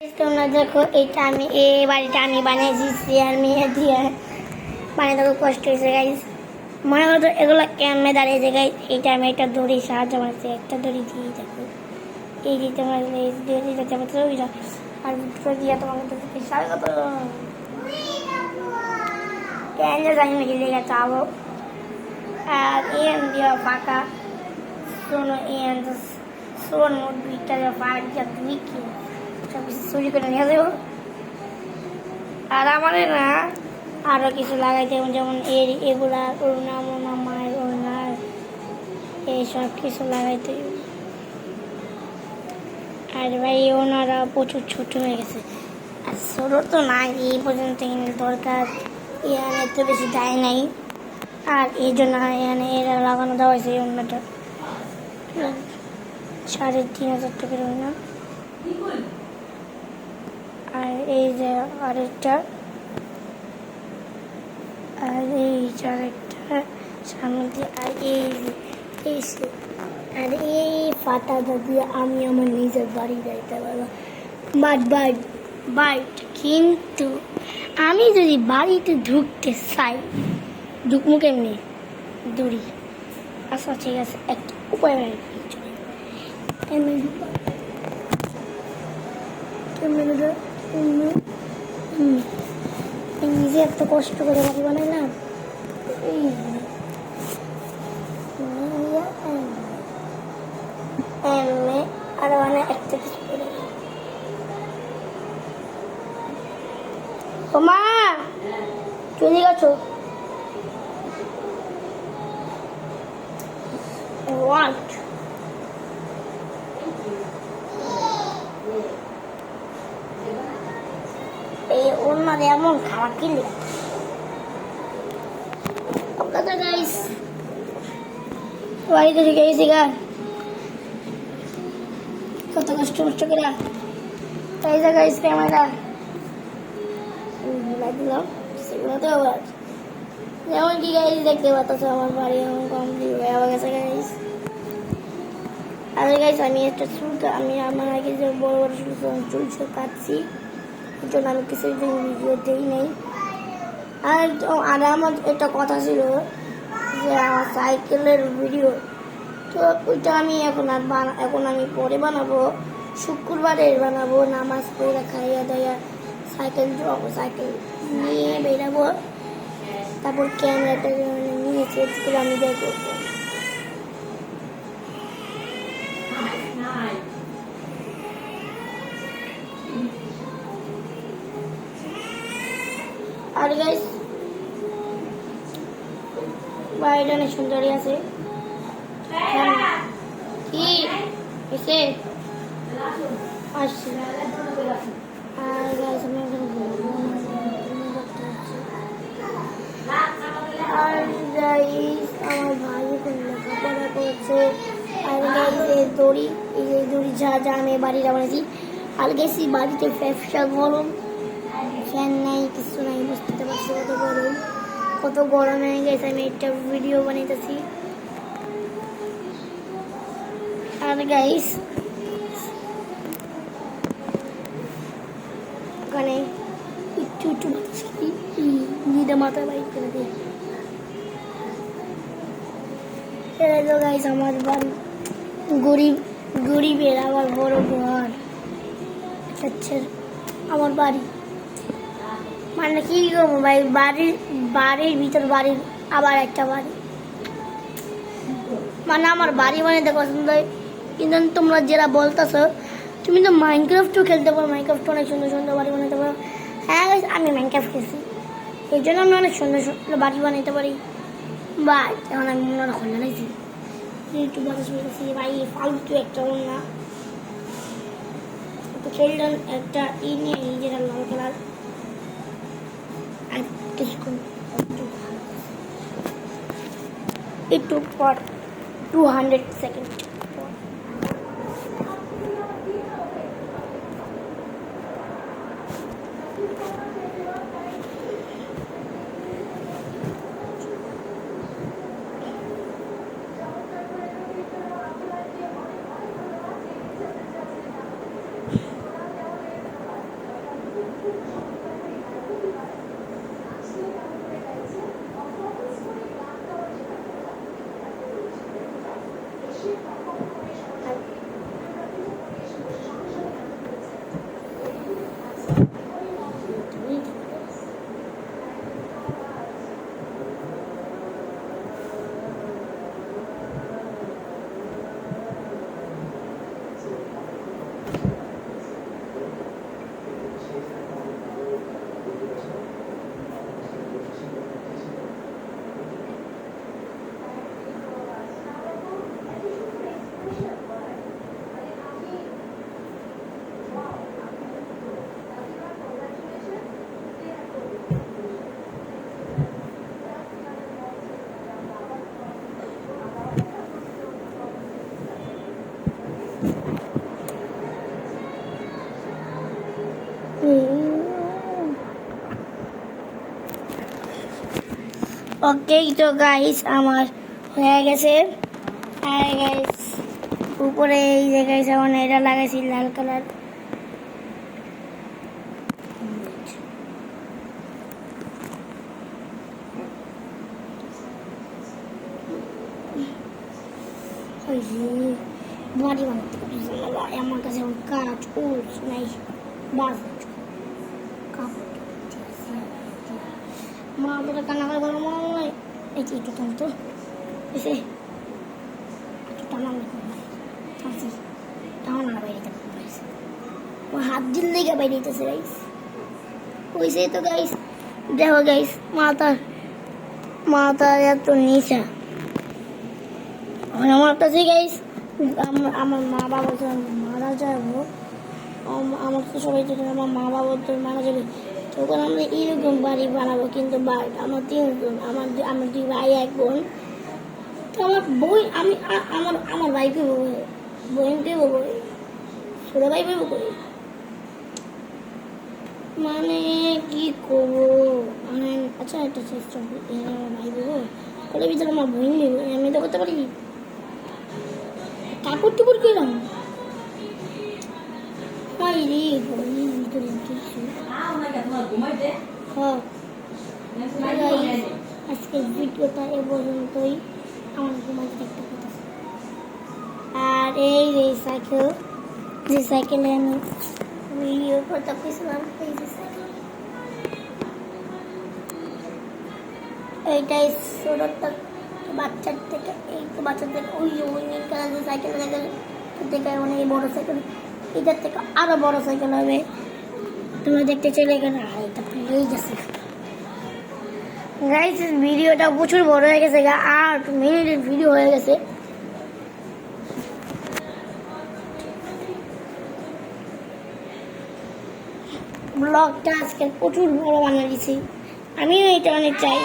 তোমরা দেখো এটা আমি এই বাড়িটা আমি বানিয়েছি চেয়ার মেয়ে দিয়ে বানাতে খুব কষ্ট হয়েছে গাইজ। মনে হতো এগুলো কেমনে দাঁড়িয়েছে গাইজ। এটা আমি একটা দড়ি সাহায্য বানাচ্ছি, একটা দড়ি দিয়ে দেখো এই যে তোমরা আর দুটো দিয়ে তোমাকে স্বাগত কেন জানি না হিলে গেছে আবো। আর এন দিয়ে ফাঁকা শোনো এন শোন দুইটা ফাঁক যা দুই কি সব কিছু চুরি করে নিয়ে যাবো। আর আমাদের না আরো কিছু লাগাইতে যেমন এগুলা করুণা মোনা মায়ের করুণা এইসব কিছু লাগাইতে। আর ভাই ওনারা প্রচুর ছোট হয়ে গেছে, আর ছোট তো নাই এই পর্যন্ত দরকার এখানে তো বেশি দেয় নাই। আর এই জন্য এখানে এরা লাগানো দেওয়া হয়েছে এই অন্যটা 3,500 টাকার ওনা। আর এই যে আরেকটা, আর এই যে আরেকটা সামনে দিয়ে, আর এই আর এই ফাটাটা দিয়ে আমি আমার নিজের বাড়ি যাইতে পারবো। বাট কিন্তু আমি যদি বাড়িতে ঢুকতে চাই ঢুকবো কেমনি? দড়ি। আচ্ছা ঠিক আছে, একটা উপায় নিজে এত কষ্ট করে বাড়ি বানাইলাম। আর মানে একটা কিছু করে মা চলে গেছো What? এই ওনার এমন খারাপ কিনলে আপনাদের গাইস বাড়িতে ঢুকে গেছি গা, কত কষ্ট নষ্ট করে এই যে গাইস ক্যামেরা দিলাম সেগুলো তো আবার যেমন কি গাইস দেখতে পাচ্ছ আমার বাড়ি এমন কমপ্লিট হয়ে গেছে গাইস। আরে গাইস আমি একটা আমি আমার আগে যে বড় বড় চুল কাটছি এই জন্য আমি কিছু ভিডিও দিই নাই। আর আমার একটা কথা ছিল যে আমার সাইকেলের ভিডিও, তো ওইটা আমি এখন আমি পরে বানাবো, শুক্রবারের বানাবো, নামাজ পড়ে খাইয়া দাইয়া সাইকেল নিয়ে বেরাবো, তারপর ক্যামেরাটা নিয়ে সেট করে আমি দেখবো। আর গাইস বাইরে অনেক সুন্দরী আছে কি এসে আসছি। আর গাইস আমি আর গাইস আমার ভাই লেখাপড়া করছে। আর গাইস এই দড়ি যা আমি বাড়িটা বানিয়েছি। আর গেছি বাড়িতে ব্যবসা গরম, ফ্যান নাই কিছু নাই, বুঝতে পারছি কত গরম হয়ে গেছে। আমি একটা ভিডিও বানাইতেছি। আর গাইস ওখানে একটু নিজে মাথা বাইক করে দিয়ে গাইস আমার বাড়ি গরিবের আবার বড় ঘর আমার বাড়ি মানে কি করবো ভাই, বাড়ির ভিতর বাড়ির আবার একটা বাড়ি, মানে আমার বাড়ি বানাইতে পছন্দ হয়। কিন্তু তোমরা যারা বলতেছো তুমি তো মাইনক্রাফটও খেলতে পারো, মাইনক্রাফট অনেক সুন্দর সুন্দর বাড়ি বানাতে পারো। হ্যাঁ আমি মাইনক্রাফট খেলছি, এই জন্য আমি অনেক সুন্দর সুন্দর বাড়ি বানাইতে পারি। বা এখন আমি মনে খুলে লাগছি একটু বাতাস বলতেছি ভাই ফালতু একটা না তো খেললাম একটা নিয়ে যেটা লাল কালার। আর কিছুক্ষণ একটু পর 200 সেকেন্ড ওকে তো গাইস আমার হয়ে গেছে। আর গাইস উপরে এই যে গাইস আমার এটা লাগাইছি লাল কালার। ওই যে বাড়ি বানাতে আমার কাছে এখন কাঠ উল নাই বাস মা তোরা কান্না করে বলো মনে হয় এই যে একটু টান তো এসে একটু টানা টানছি টানা বাইরে আমার হাত দিল লেগে বাইরে যেতেছে গাইস। ওইসে তো গাইস দেখো গাইস মাথা এত নিচা আমার কাছে গাইস আমার মা বাবা মারা যাবো আমার তো সবাই আমার মা বাবা তো মারা যাবে তখন আমরা এরকম বাড়ি বানাবো কিন্তু আমার তিনজন আমার দুই ভাই এক বোন তো আমার বই আমি আমার ভাইকে বোনকে বলবো ছোট ভাই বলবো করি মানে কি করবো মানে আচ্ছা একটা চেষ্টা আমার ভাই বলবো ওর ভিতরে আমার বোন নেবো আমি তো করতে পারি কাপড় টুপড় কিরম আজকের ভিডিওটা এ পর্যন্তই আমার ঘুমাতে দেখতে পেতেছি। আর এই যে সাইকেলে আমি ভিডিও করতে পেয়েছিলাম এই যে সাইকেল এইটাই ছোটটা বাচ্চার থেকে এই তো বাচ্চার থেকে ওই নীল কালার সাইকেল থেকে অনেক বড় সাইকেল এটার থেকে আরো বড় সাইকেল হবে তোমরা দেখতে চলে গেলে এটা প্লেই গেছে গাইস ভিডিওটা প্রচুর বড় হয়ে গেছে 8 মিনিটের ভিডিও হয়ে গেছে ব্লগটা আজকে প্রচুর বড় বানিয়ে দিয়েছি আমিও এটা অনেক চাই